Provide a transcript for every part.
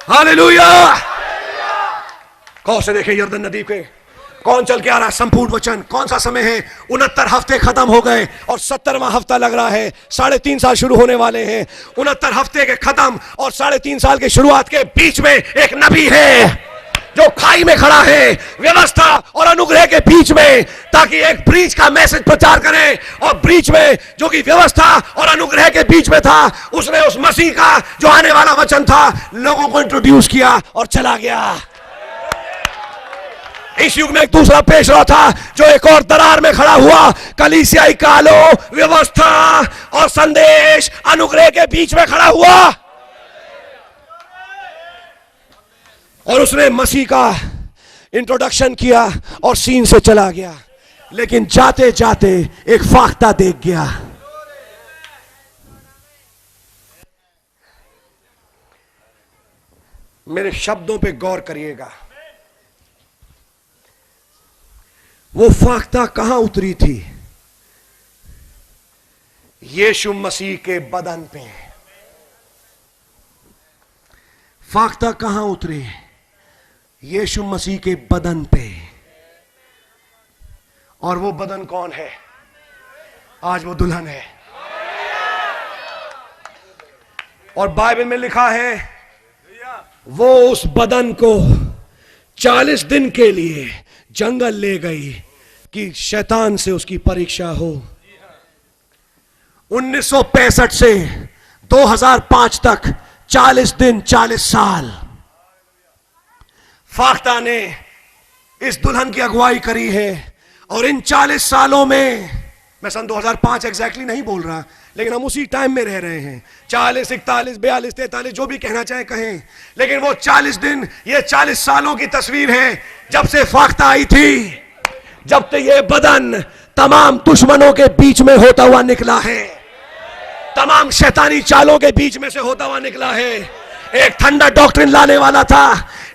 Hallelujah. कौन से देखे यरदन नदी पे कौन चल के आ रहा है? संपूर्ण वचन। कौन सा समय है? 69 हफ्ते खत्म हो गए और 70वां हफ्ता लग रहा है। 3.5 साल शुरू होने वाले हैं। 69 हफ्ते के खत्म और 3.5 साल के शुरुआत के बीच में एक नबी है जो खाई में खड़ा है, व्यवस्था और अनुग्रह के बीच में, ताकि एक ब्रीच का मैसेज प्रचार करे। और ब्रीच में जो कि व्यवस्था और अनुग्रह के बीच में था, उसने उस मसीह का जो आने वाला वचन था लोगों को इंट्रोड्यूस किया और चला गया। इस युग में एक दूसरा पेशवा था जो एक और दरार में खड़ा हुआ, कलीसियाई कालो, व्यवस्था और संदेश अनुग्रह के बीच में खड़ा हुआ, और उसने मसीह का इंट्रोडक्शन किया और सीन से चला गया। लेकिन जाते जाते एक फाख्ता देख गया। मेरे शब्दों पे गौर करिएगा। वो फाख्ता कहां उतरी थी? यीशु मसीह के बदन पे। फाख्ता कहां उतरी? यीशु मसीह के बदन पे। और वो बदन कौन है? आज वो दुल्हन है। और बाइबल में लिखा है वो उस बदन को 40 दिन के लिए जंगल ले गई कि शैतान से उसकी परीक्षा हो। 1965 से 2005 तक 40 दिन 40 साल फाख्ता ने इस दुल्हन की अगुवाई करी है। और इन 40 सालों में, मैं सन 2005 एग्जैक्टली नहीं बोल रहा, लेकिन हम उसी टाइम में रह रहे हैं। 40, 41, 42, 43 जो भी कहना चाहे कहें, लेकिन वो 40 दिन, ये 40 सालों की तस्वीर है जब से फाख्ता आई थी, जब से ये बदन तमाम दुश्मनों के बीच में होता हुआ निकला है, तमाम शैतानी चालों के बीच में से होता हुआ निकला है। एक थंडर डॉक्ट्रिन लाने वाला था,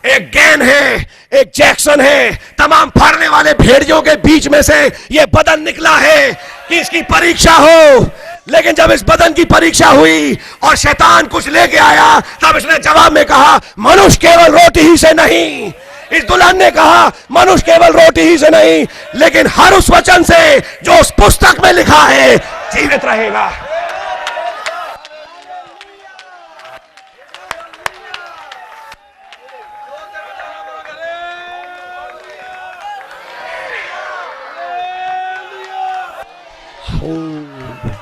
एक गैन है, एक जैक्सन है, तमाम फाड़ने वाले भेड़ियों के बीच में से ये बदन निकला है कि इसकी परीक्षा हो। लेकिन जब इस बदन की परीक्षा हुई और शैतान कुछ लेके आया, तब इसने जवाब में कहा मनुष्य केवल रोटी ही से नहीं। इस दुल्हन ने कहा मनुष्य केवल रोटी ही से नहीं, लेकिन हर उस वचन से जो उस पुस्तक में लिखा है जीवित रहेगा।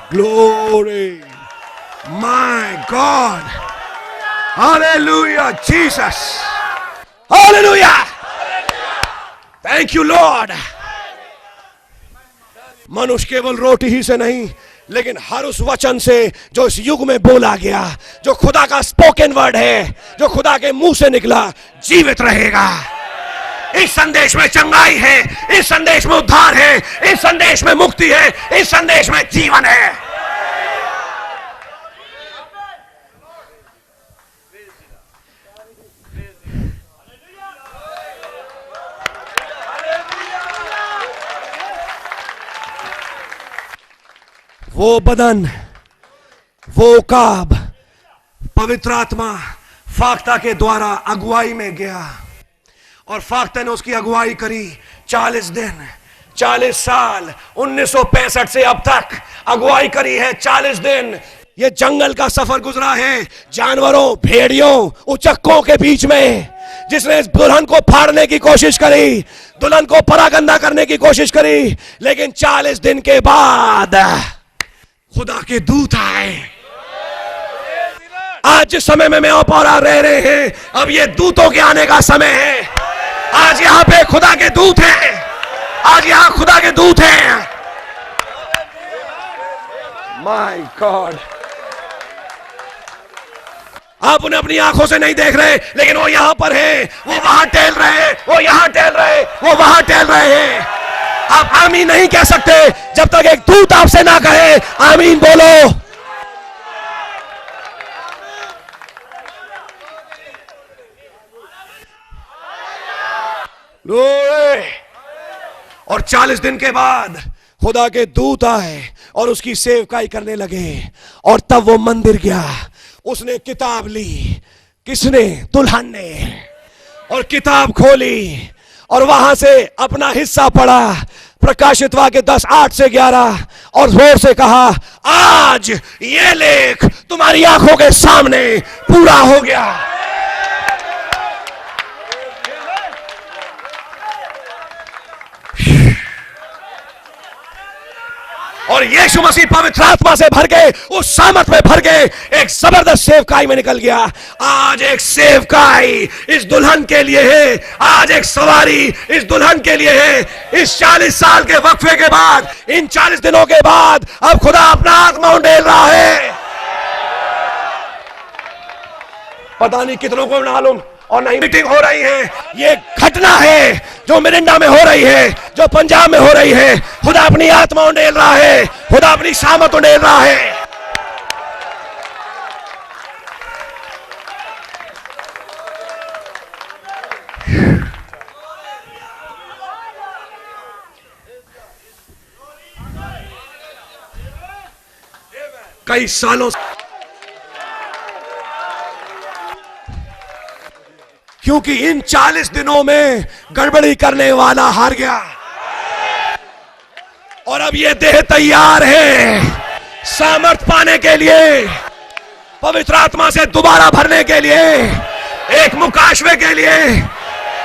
Glory, my God, hallelujah, Jesus, hallelujah, thank you Lord। मनुष्य केवल रोटी ही से नहीं, लेकिन हर उस वचन से जो इस युग में बोला गया, जो खुदा का स्पोकन वर्ड है, जो खुदा के मुंह से निकला, जीवित रहेगा। इस संदेश में चंगाई है, इस संदेश में उद्धार है, इस संदेश में मुक्ति है, इस संदेश में जीवन है। वो बदन, वो काब, पवित्र आत्मा फाख्ता के द्वारा अगुवाई में गया और फाख्ता ने उसकी अगुवाई करी 40 दिन 40 साल। 1965 से अब तक अगुवाई करी है 40 दिन। ये जंगल का सफर गुजरा है, जानवरों, भेड़ियों, उचक्कों के बीच में, जिसने इस दुल्हन को फाड़ने की कोशिश करी, दुल्हन को परागंदा करने की कोशिश करी। लेकिन 40 दिन के बाद खुदा के दूत आए। आज जिस समय में मैं और आप रह रहे हैं, अब ये दूतों के आने का समय है। आज यहां पे खुदा के दूत हैं, आज यहां खुदा के दूत हैं। माय गॉड, आप उन्हें अपनी आंखों से नहीं देख रहे, लेकिन वो यहां पर है, वो वहां टहल रहे, वो यहां टहल रहे, वो वहां टहल रहे हैं। आप आमीन नहीं कह सकते जब तक एक दूत आपसे ना कहे आमीन बोलो। और 40 दिन के बाद खुदा के दूत आए और उसकी सेवकाई करने लगे। और तब वो मंदिर गया, उसने किताब ली, किसने? दुल्हन ने। और किताब खोली और वहां से अपना हिस्सा पढ़ा, प्रकाशित वाक्य 10:8 से 11, और जोर से कहा, आज ये लेख तुम्हारी आंखों के सामने पूरा हो गया। और यीशु मसीह पवित्र आत्मा से भर गए, उस सामर्थ में भर गए, एक जबरदस्त सेवकाई में निकल गया। आज एक सेवकाई इस दुल्हन के लिए है, आज एक सवारी इस दुल्हन के लिए है। इस 40 साल के वक्फे के बाद, इन 40 दिनों के बाद, अब खुदा अपना आत्मा उंडेल रहा है। पता नहीं कितनों को मालूम और नहीं मीटिंग हो रही है, ये घटना है जो मिरिंडा में हो रही है, जो पंजाब में हो रही है। खुदा अपनी आत्मा उंडेल रहा है, खुदा अपनी सामत उंडेल रहा है। कई सालों से, क्योंकि इन 40 दिनों में गड़बड़ी करने वाला हार गया और अब ये देह तैयार है सामर्थ पाने के लिए, पवित्र आत्मा से दोबारा भरने के लिए, एक मुकाशवे के लिए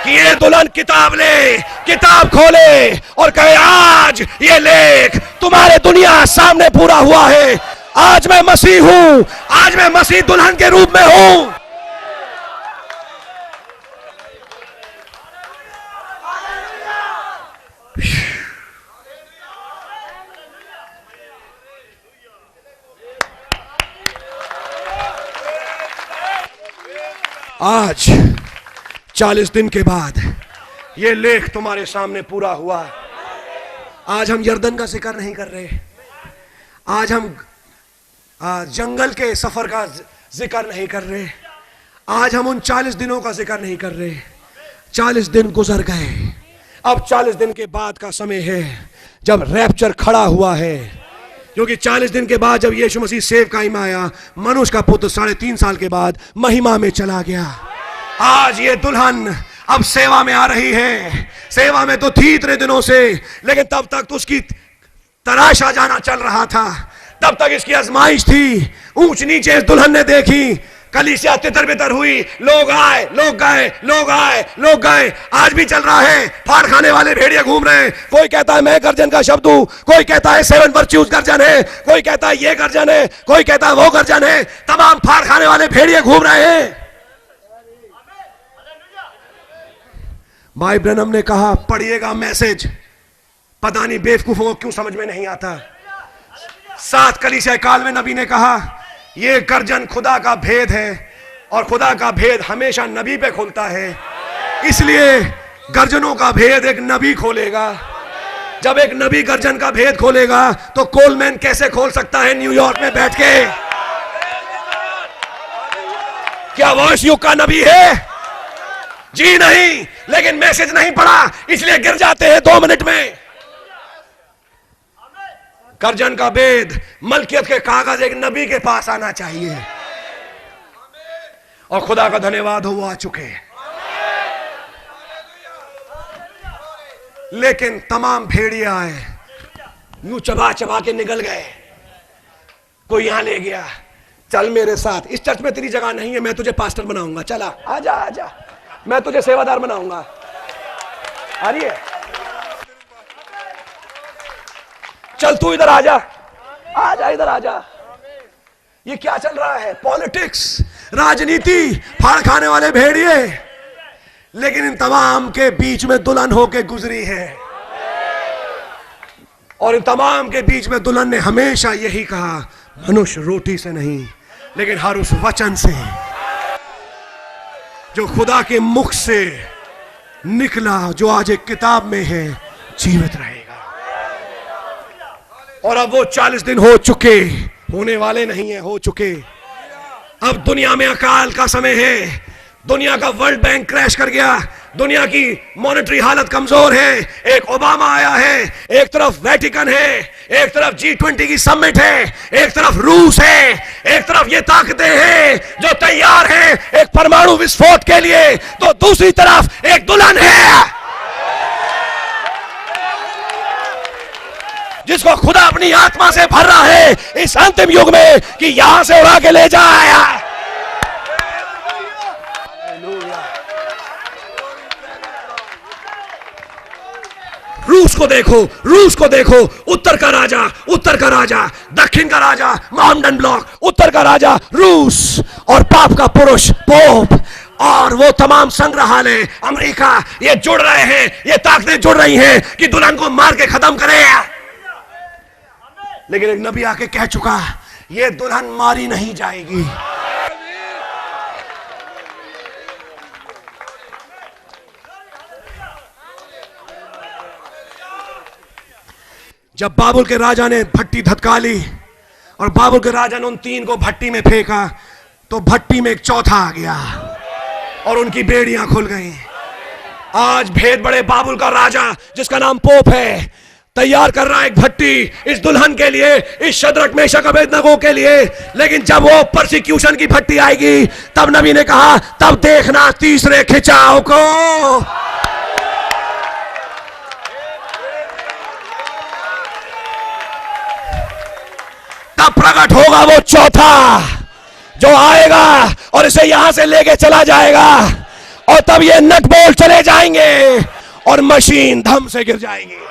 कि ये दुल्हन किताब ले, किताब खोले और कहे, आज ये लेख तुम्हारे दुनिया सामने पूरा हुआ है। आज मैं मसीह हूं, आज मैं मसीह दुल्हन के रूप में हूं। आज 40 दिन के बाद ये लेख तुम्हारे सामने पूरा हुआ। आज हम यर्दन का जिक्र नहीं कर रहे, आज हम जंगल के सफर का जिक्र नहीं कर रहे, आज हम उन 40 दिनों का जिक्र नहीं कर रहे। 40 दिन गुजर गए, अब 40 दिन के बाद का समय है जब रैप्चर खड़ा हुआ है। क्योंकि 40 दिन के बाद जब यीशु मसीह सेवकाई में आया, मनुष्य का पुत्र 3.5 साल के बाद महिमा में चला गया। आज ये दुल्हन अब सेवा में आ रही है। सेवा में तो थी इतने दिनों से, लेकिन तब तक तो उसकी तराशा जाना चल रहा था, तब तक इसकी आजमाइश थी। ऊंच नीचे इस दुल्हन ने देखी, कलीसिया तितर बितर हुई, लोग आए, लोग गए, लोग आए, लोग गए। आज भी चल रहा है, फाड़ खाने वाले भेड़िए घूम रहे हैं। कोई कहता है मैं गर्जन का शब्द हूं, कोई कहता है 7 वर्च्यूज गर्जन है, कोई कहता है ये गर्जन है, कोई कहता है वो गर्जन है। तमाम फाड़ खाने वाले भेड़िए घूम रहे हैं। भाई ब्रैनम ने कहा, पढ़िएगा मैसेज, पता नहीं बेवकूफों को क्यों समझ में नहीं आता। 7 कलीसिया काल में नबी ने कहा, ये गर्जन खुदा का भेद है और खुदा का भेद हमेशा नबी पे खुलता है, इसलिए गर्जनों का भेद एक नबी खोलेगा। जब एक नबी गर्जन का भेद खोलेगा तो कोलमैन कैसे खोल सकता है न्यूयॉर्क में बैठ के? क्या वो इस युग का नबी है? जी नहीं, लेकिन मैसेज नहीं पढ़ा इसलिए गिर जाते हैं 2 मिनट में। गर्जन का भेद, मलकियत के कागज एक नबी के पास आना चाहिए, और खुदा का धन्यवाद हो वो आ चुके। लेकिन तमाम भेड़िए आए, यूं चबा चबा के निकल गए। कोई यहां ले गया, चल मेरे साथ, इस चर्च में तेरी जगह नहीं है, मैं तुझे पास्टर बनाऊंगा, चला आजा आजा, मैं तुझे सेवादार बनाऊंगा। आ रही है? चल तू इधर आजा, आजा इधर आजा। ये क्या चल रहा है? पॉलिटिक्स, राजनीति, फाड़ खाने वाले भेड़िए। लेकिन इन तमाम के बीच में दुल्हन होके गुजरी है, और इन तमाम के बीच में दुल्हन ने हमेशा यही कहा, मनुष्य रोटी से नहीं लेकिन हर उस वचन से जो खुदा के मुख से निकला, जो आज एक किताब में है, जीवित रहेगा। और अब वो 40 दिन हो चुके, होने वाले नहीं है, हो चुके। अब दुनिया में अकाल का समय है। दुनिया का वर्ल्ड बैंक क्रैश कर गया, दुनिया की मॉनेटरी हालत कमजोर है। एक ओबामा आया है, एक तरफ वेटिकन है, एक तरफ G20 की समिट है, एक तरफ रूस है, एक तरफ ये ताकतें हैं जो तैयार हैं एक परमाणु विस्फोट के लिए, तो दूसरी तरफ एक दुल्हन है जिसको खुदा अपनी आत्मा से भर रहा है इस अंतिम युग में कि यहां से उड़ा के ले जाया। रूस को देखो, रूस को देखो, उत्तर का राजा, दक्षिण का राजा माउंटेन ब्लॉक, उत्तर का राजा रूस और पाप का पुरुष पोप और वो तमाम संग्रहालय अमेरिका, ये जुड़ रहे हैं, ये ताकतें जुड़ रही हैं कि दुल्हन को मार के खत्म करें। लेकिन एक नबी आके कह चुका, ये दुल्हन मारी नहीं जाएगी। जब बाबुल के राजा ने भट्टी धतकाली और बाबुल के राजा ने उन 3 को भट्टी में फेंका, तो भट्टी में एक चौथा आ गया और उनकी बेड़ियां खुल गईं। आज भेद बड़े बाबुल का राजा जिसका नाम पोप है तैयार कर रहा है एक भट्टी इस दुल्हन के लिए, इस शद्रक मेशक अबेदनगो के लिए। लेकिन जब वो परसिक्यूशन की भट्टी आएगी तब नबी ने कहा, तब देखना तीसरे खिंचाव को। तब प्रकट होगा वो चौथा जो आएगा और इसे यहां से लेके चला जाएगा, और तब ये नट बोल्ट चले जाएंगे और मशीन धम से गिर जाएंगी।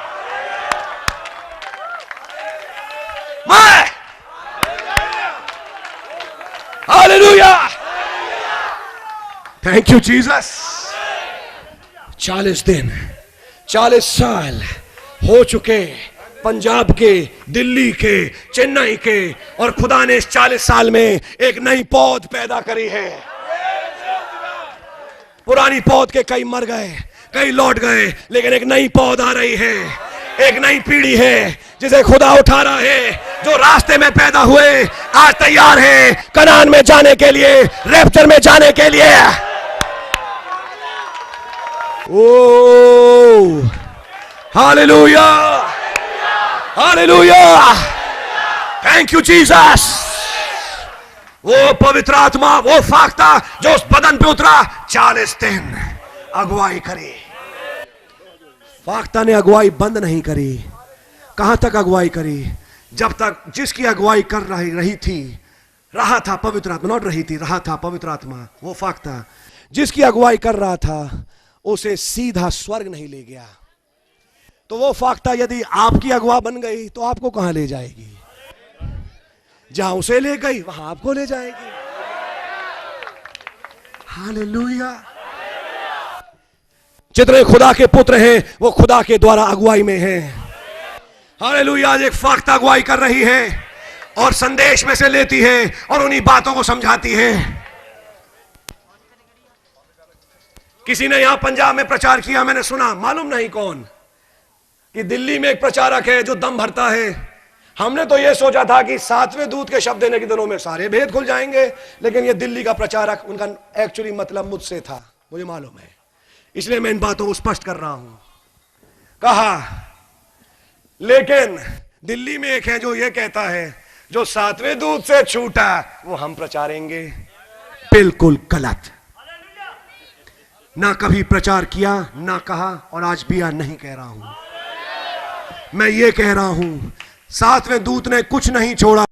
Hallelujah, thank you Jesus. 40 दिन 40 साल हो चुके पंजाब के, दिल्ली के, चेन्नई के, और खुदा ने इस 40 साल में एक नई पौध पैदा करी है। पुरानी पौध के कई मर गए, कई लौट गए, लेकिन एक नई पौध आ रही है, एक नई पीढ़ी है जिसे खुदा उठा रहा है, जो रास्ते में पैदा हुए आज तैयार है कनान में जाने के लिए, रैप्चर में जाने के लिए। Oh hallelujah, hallelujah, thank you Jesus. वो पवित्र आत्मा, वो फाख्ता जो उस बदन पे उतरा, 40 दिन अगुवाई करी। फाख्ता ने अगुवाई बंद नहीं करी। कहां तक अगुवाई करी? जब तक जिसकी अगुवाई कर रही थी, रहा था पवित्र आत्मा, नॉट रही थी, रहा था पवित्र आत्मा, वो फाख्ता जिसकी अगुवाई कर रहा था उसे सीधा स्वर्ग नहीं ले गया। तो वो फाख्ता यदि आपकी अगुवा बन गई तो आपको कहां ले जाएगी? जहां उसे ले गई वहां आपको ले जाएगी। हालेलुया। जितने खुदा के पुत्र हैं वो खुदा के द्वारा अगुवाई में हैं। हालेलुया। आज एक फाख्ता अगुवाई कर रही है और संदेश में से लेती है और उन्हीं बातों को समझाती है। किसी ने यहां पंजाब में प्रचार किया, मैंने सुना, मालूम नहीं कौन, कि दिल्ली में एक प्रचारक है जो दम भरता है। हमने तो यह सोचा था कि 7वें दूत के शब्द देने के दिनों में सारे भेद खुल जाएंगे, लेकिन यह दिल्ली का प्रचारक, उनका एक्चुअली मतलब मुझसे था, मुझे मालूम है, इसलिए मैं इन बातों को स्पष्ट कर रहा हूं। कहा, लेकिन दिल्ली में एक है जो यह कहता है जो 7वें दूत से छूटा वो हम प्रचारेंगे। बिल्कुल गलत। ना कभी प्रचार किया, ना कहा, और आज भी नहीं कह रहा हूं। मैं ये कह रहा हूं, 7वें दूत ने कुछ नहीं छोड़ा।